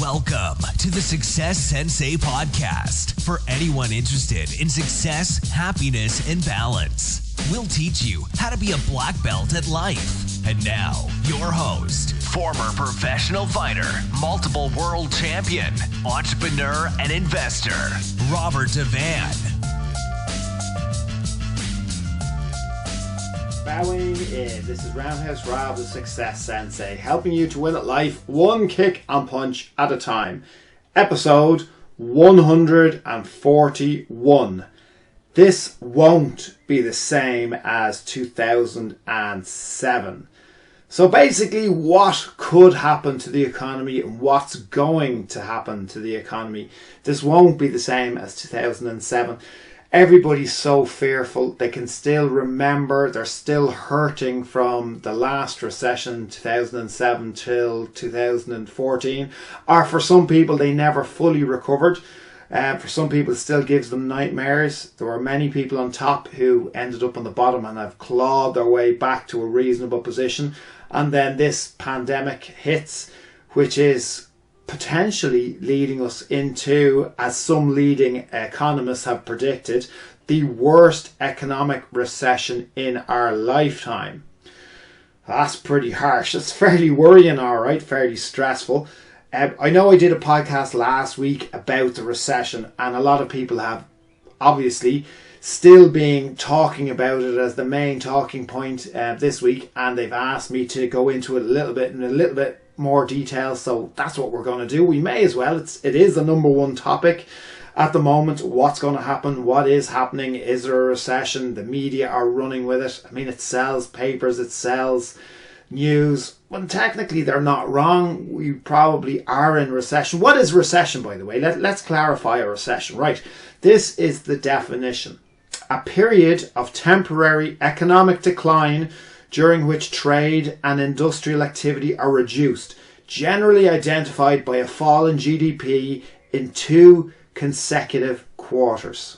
Welcome to the Success Sensei Podcast for anyone interested in success, happiness, and balance. We'll teach you how to be a black belt at life. And now, your host, former professional fighter, multiple world champion, entrepreneur, and investor, Robert Devane. Bowing in. This is Roundhouse Rob, the Success Sensei, helping you to win at life one kick and punch at a time. Episode 141. This won't be the same as 2007. So basically, what could happen to the economy and what's going to happen to the economy? This won't be the same as 2007. Everybody's so fearful. They can still remember. They're still hurting from the last recession, 2007 till 2014. Or for some people, they never fully recovered. For some people, it still gives them nightmares. There were many people on top who ended up on the bottom and have clawed their way back to a reasonable position. And then this pandemic hits, which is potentially leading us into, as some leading economists have predicted, the worst economic recession in our lifetime. That's pretty harsh. It's fairly worrying, alright, fairly stressful. I know I did a podcast last week about the recession, and a lot of people have obviously still been talking about it as the main talking point this week, and they've asked me to go into it in a little bit more detail, so that's what we're going to do. We may as well. It is the number one topic at the moment. What's going to happen? What is happening? Is there a recession? The media are running with it. I mean, it sells papers, it sells news. Well, technically they're not wrong. We probably are in recession. What is recession, by the way? Let's clarify a recession. Right, this is the definition: a period of temporary economic decline during which trade and industrial activity are reduced, generally identified by a fall in GDP in 2 consecutive quarters.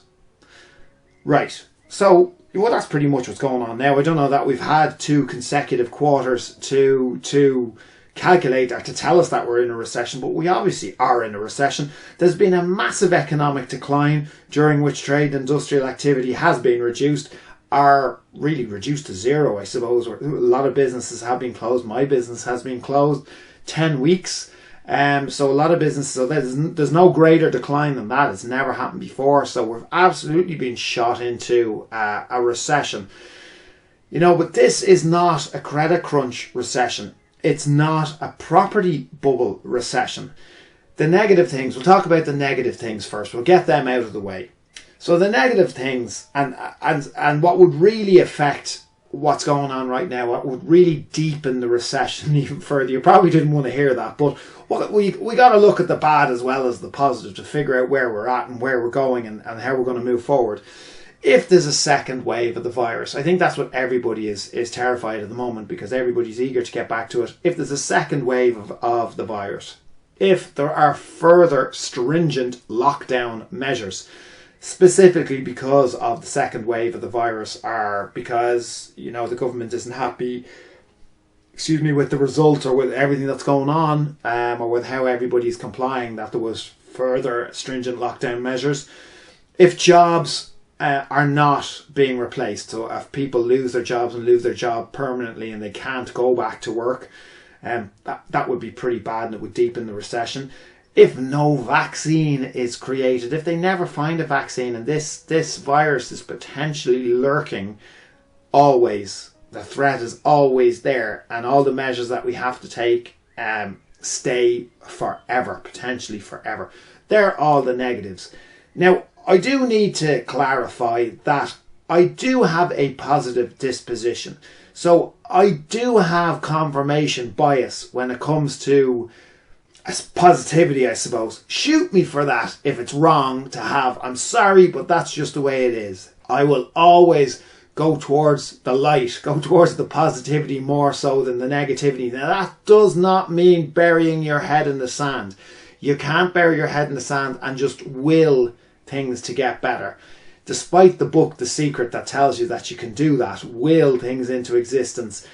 Right, so that's pretty much what's going on now. I don't know that we've had 2 consecutive quarters to calculate or to tell us that we're in a recession, but we obviously are in a recession. There's been a massive economic decline during which trade and industrial activity has been reduced, are really reduced to zero, I suppose. A lot of businesses have been closed. My business has been closed 10 weeks. So a lot of businesses, so there's no greater decline than that. It's never happened before. So we've absolutely been shot into a recession. You know, but this is not a credit crunch recession. It's not a property bubble recession. The negative things, we'll talk about the negative things first. We'll get them out of the way. So the negative things and what would really affect what's going on right now, what would really deepen the recession even further. You probably didn't want to hear that, but we got to look at the bad as well as the positive to figure out where we're at and where we're going and how we're going to move forward. If there's a second wave of the virus, I think that's what everybody is terrified at the moment, because everybody's eager to get back to it. If there's a second wave of the virus, if there are further stringent lockdown measures, specifically because of the second wave of the virus, or because, you know, the government isn't happy, with the result or with everything that's going on, or with how everybody's complying, that there was further stringent lockdown measures. If jobs are not being replaced, so if people lose their jobs and lose their job permanently and they can't go back to work, that would be pretty bad, and it would deepen the recession. If no vaccine is created, if they never find a vaccine, and this virus is potentially lurking always, the threat is always there, and all the measures that we have to take stay forever, potentially forever. They're all the negatives. Now, I do need to clarify that I do have a positive disposition. So I do have confirmation bias when it comes to positivity, I suppose. Shoot me for that if it's wrong to have. I'm sorry, but that's just the way it is. I will always go towards the light, go towards the positivity more so than the negativity. Now, that does not mean burying your head in the sand. You can't bury your head in the sand and just will things to get better. Despite the book The Secret that tells you that you can do that, will things into existence,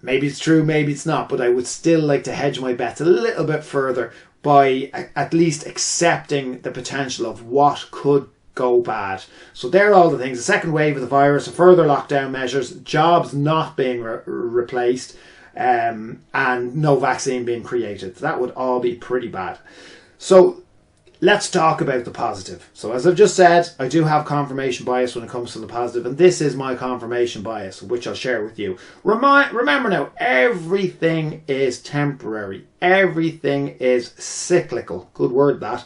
Maybe it's true, maybe it's not, but I would still like to hedge my bets a little bit further by at least accepting the potential of what could go bad. So there are all the things. The second wave of the virus, further lockdown measures, jobs not being replaced, and no vaccine being created. That would all be pretty bad. So let's talk about the positive. So as I've just said, I do have confirmation bias when it comes to the positive, and this is my confirmation bias, which I'll share with you. Remember now, everything is temporary. Everything is cyclical. Good word, that.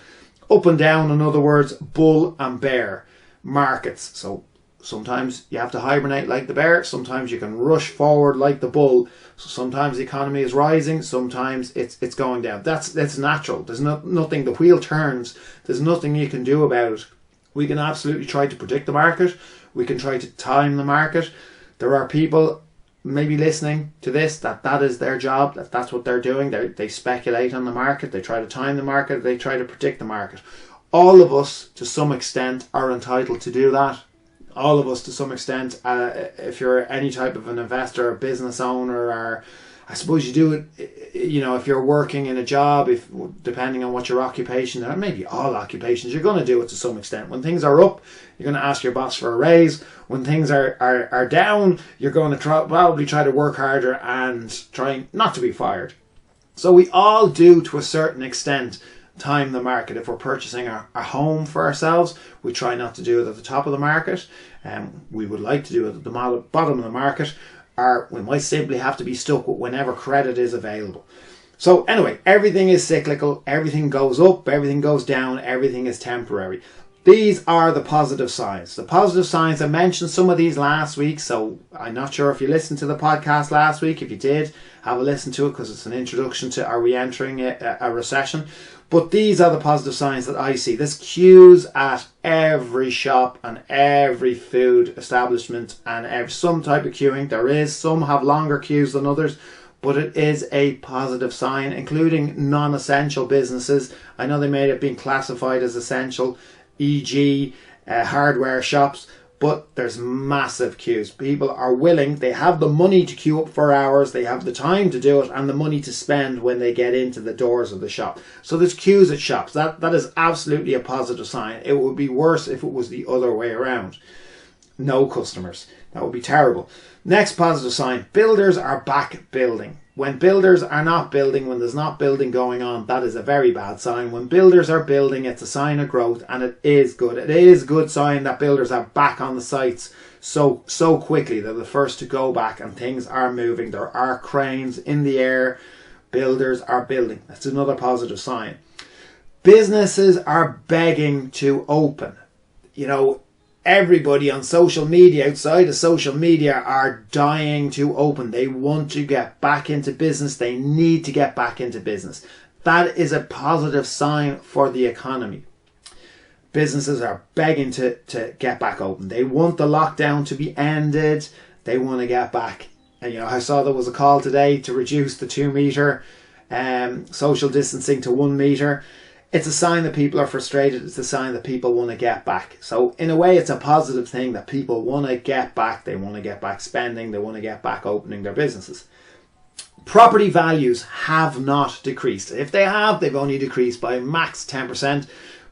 Up and down, in other words, bull and bear markets. So sometimes you have to hibernate like the bear. Sometimes you can rush forward like the bull. So sometimes the economy is rising. Sometimes it's going down. That's natural. There's nothing. The wheel turns. There's nothing you can do about it. We can absolutely try to predict the market. We can try to time the market. There are people maybe listening to this that is their job, that's what they're doing. They speculate on the market, they try to time the market, they try to predict the market. All of us to some extent are entitled to do that. All of us to some extent, if you're any type of an investor or business owner, or I suppose you do it, if you're working in a job, if depending on what your occupation, or maybe all occupations, you're going to do it to some extent. When things are up, you're going to ask your boss for a raise. When things are down, you're going to probably try to work harder and try not to be fired. So we all do, to a certain extent, time the market. If we're purchasing a home for ourselves, we try not to do it at the top of the market. We would like to do it at the bottom of the market, or we might simply have to be stuck with whenever credit is available. So anyway, everything is cyclical, everything goes up, everything goes down, everything is temporary. These are the positive signs. The positive signs, I mentioned some of these last week, so I'm not sure if you listened to the podcast last week. If you did, have a listen to it, because it's an introduction to Are We Entering a Recession? But these are the positive signs that I see. There's queues at every shop and every food establishment and some type of queuing. There is. Some have longer queues than others, but it is a positive sign, including non-essential businesses. I know they may have been classified as essential, e.g. hardware shops, but there's massive queues. People are willing, they have the money to queue up for hours, they have the time to do it, and the money to spend when they get into the doors of the shop. So there's queues at shops. That is absolutely a positive sign. It would be worse if it was the other way around. No customers. That would be terrible. Next positive sign, builders are back building. When builders are not building, when there's not building going on, that is a very bad sign. When builders are building, it's a sign of growth, and it is good. It is a good sign that builders are back on the sites so quickly. They're the first to go back, and things are moving. There are cranes in the air. Builders are building. That's another positive sign. Businesses are begging to open. Everybody on social media, outside of social media, are dying to open. They want to get back into business. They need to get back into business. That is a positive sign for the economy. Businesses are begging to get back open. They want the lockdown to be ended. They want to get back. And I saw there was a call today to reduce the 2 metre social distancing to 1 metre. It's a sign that people are frustrated. It's a sign that people want to get back. So in a way, it's a positive thing that people want to get back. They want to get back spending. They want to get back opening their businesses. Property values have not decreased. If they have, they've only decreased by max 10%.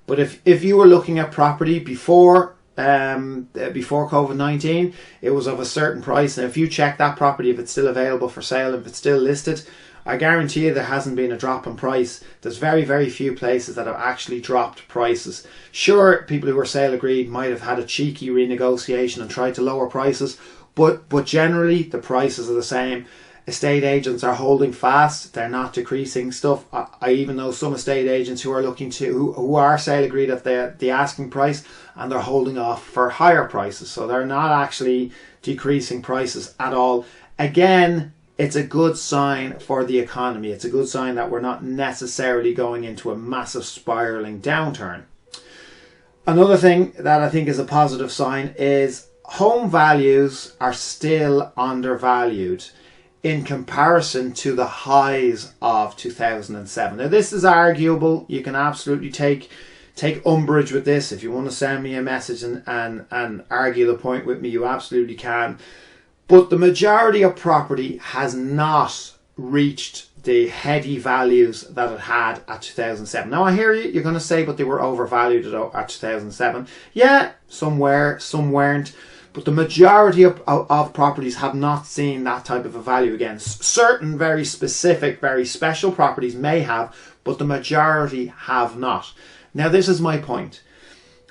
But if you were looking at property before COVID-19, it was of a certain price. And if you check that property, if it's still available for sale, if it's still listed, I guarantee you there hasn't been a drop in price. There's very, very few places that have actually dropped prices. Sure, people who were sale agreed might have had a cheeky renegotiation and tried to lower prices, but generally the prices are the same. Estate agents are holding fast. They're not decreasing stuff. I even know some estate agents who are who are sale agreed at the asking price, and they're holding off for higher prices. So they're not actually decreasing prices at all. Again, it's a good sign for the economy. It's a good sign that we're not necessarily going into a massive spiraling downturn. Another thing that I think is a positive sign is home values are still undervalued in comparison to the highs of 2007. Now, this is arguable. You can absolutely take umbrage with this. If you want to send me a message and argue the point with me, you absolutely can. But the majority of property has not reached the heady values that it had at 2007. Now I hear you, you're going to say, but they were overvalued at 2007. Yeah, some were, some weren't. But the majority of properties have not seen that type of a value again. Certain very specific, very special properties may have, but the majority have not. Now this is my point.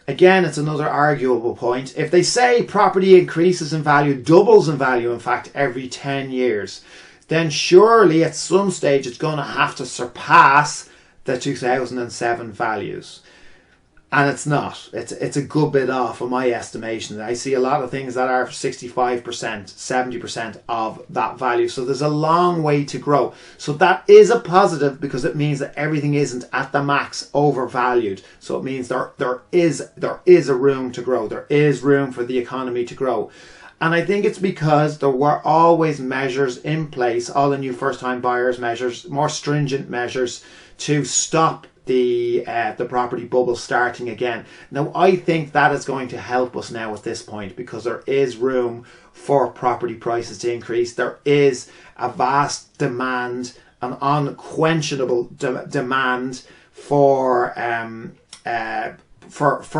Again, it's another arguable point. If they say property increases in value, doubles in value, in fact, every 10 years, then surely at some stage it's going to have to surpass the 2007 values. And it's not. It's a good bit off in my estimation. I see a lot of things that are 65%, 70% of that value. So there's a long way to grow. So that is a positive, because it means that everything isn't at the max overvalued. So it means there is a room to grow. There is room for the economy to grow. And I think it's because there were always measures in place, all the new first-time buyers measures, more stringent measures to stop the property bubble starting again. Now, I think that is going to help us now at this point, because there is room for property prices to increase. There is a vast demand, an unquenchable demand for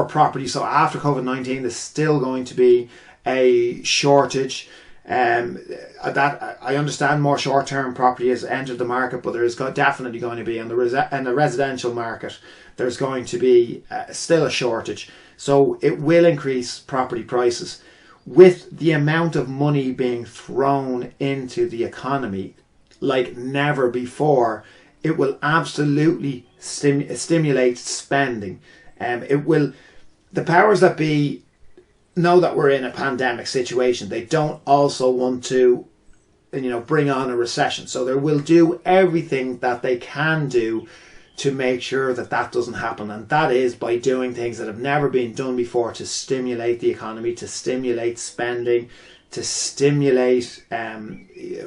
property. So after COVID-19, there's still going to be a shortage. That I understand more short-term property has entered the market, but there is definitely going to be in the residential market, there's going to be still a shortage. So it will increase property prices. With the amount of money being thrown into the economy like never before, it will absolutely stimulate spending. It will. The powers that be know that we're in a pandemic situation. They don't also want to, bring on a recession. So they will do everything that they can do to make sure that that doesn't happen. And that is by doing things that have never been done before to stimulate the economy, to stimulate spending, to stimulate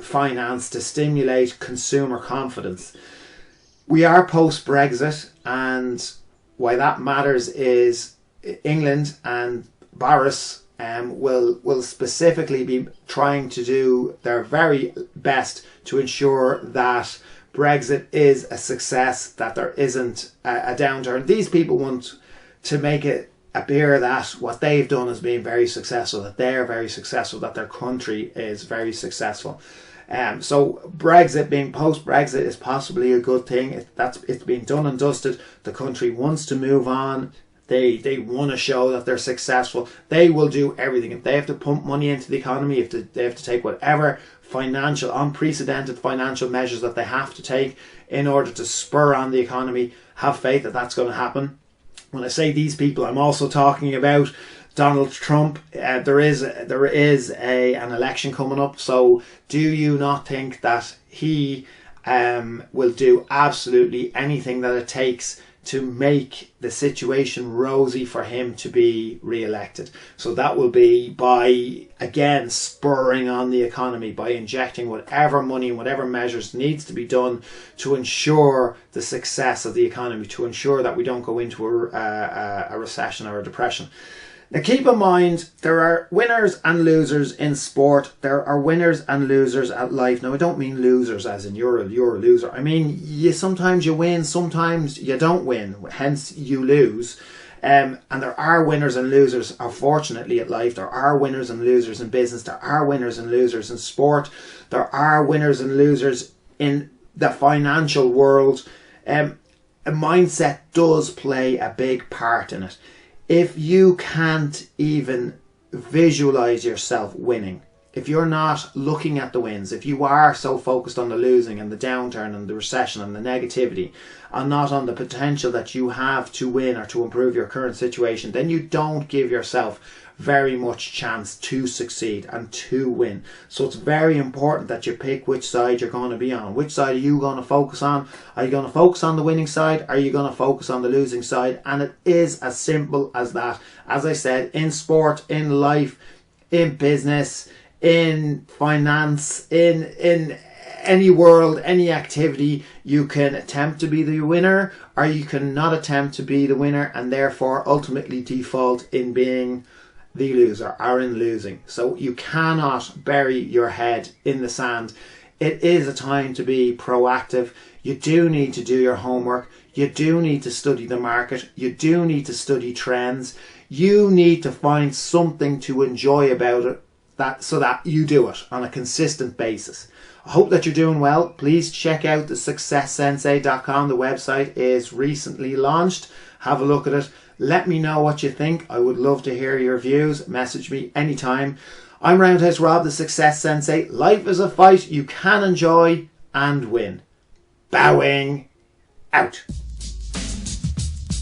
finance, to stimulate consumer confidence. We are post-Brexit, and why that matters is England and Boris will specifically be trying to do their very best to ensure that Brexit is a success, that there isn't a downturn. These people want to make it appear that what they've done has been very successful, that they're very successful, that their country is very successful. So Brexit, being post-Brexit, is possibly a good thing. It's been done and dusted. The country wants to move on. They want to show that they're successful. They will do everything. If they have to pump money into the economy, if they have to take whatever unprecedented financial measures that they have to take in order to spur on the economy, have faith that that's going to happen. When I say these people, I'm also talking about Donald Trump. There is an election coming up. So do you not think that he will do absolutely anything that it takes to make the situation rosy for him to be re-elected? So that will be by, again, spurring on the economy, by injecting whatever money and whatever measures needs to be done to ensure the success of the economy, to ensure that we don't go into a recession or a depression. Now keep in mind, there are winners and losers in sport. There are winners and losers at life. Now I don't mean losers as in you're a loser. I mean, sometimes you win, sometimes you don't win, hence you lose. And there are winners and losers, unfortunately, at life. There are winners and losers in business. There are winners and losers in sport. There are winners and losers in the financial world. A mindset does play a big part in it. If you can't even visualize yourself winning, if you're not looking at the wins, if you are so focused on the losing and the downturn and the recession and the negativity and not on the potential that you have to win or to improve your current situation, then you don't give yourself very much chance to succeed and to win. So it's very important that you pick which side you're going to be on. Which side are you going to focus on? Are you going to focus on the winning side? Are you going to focus on the losing side? And it is as simple as that. As I said, in sport, in life, in business, in finance, in any world, any activity, you can attempt to be the winner or you cannot attempt to be the winner, and therefore ultimately default in being the loser, are in losing. So you cannot bury your head in the sand. It is a time to be proactive. You do need to do your homework. You do need to study the market. You do need to study trends. You need to find something to enjoy about it, so that you do it on a consistent basis. I hope that you're doing well. Please check out the successsensei.com. The website is recently launched. Have a look at it. Let me know what you think. I would love to hear your views. Message me anytime. I'm Roundhouse Rob, the Success Sensei. Life is a fight you can enjoy and win. Bowing out.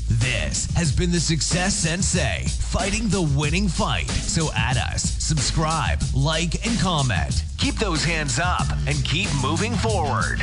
This has been the Success Sensei, fighting the winning fight. So add us, subscribe, like, and comment. Keep those hands up and keep moving forward.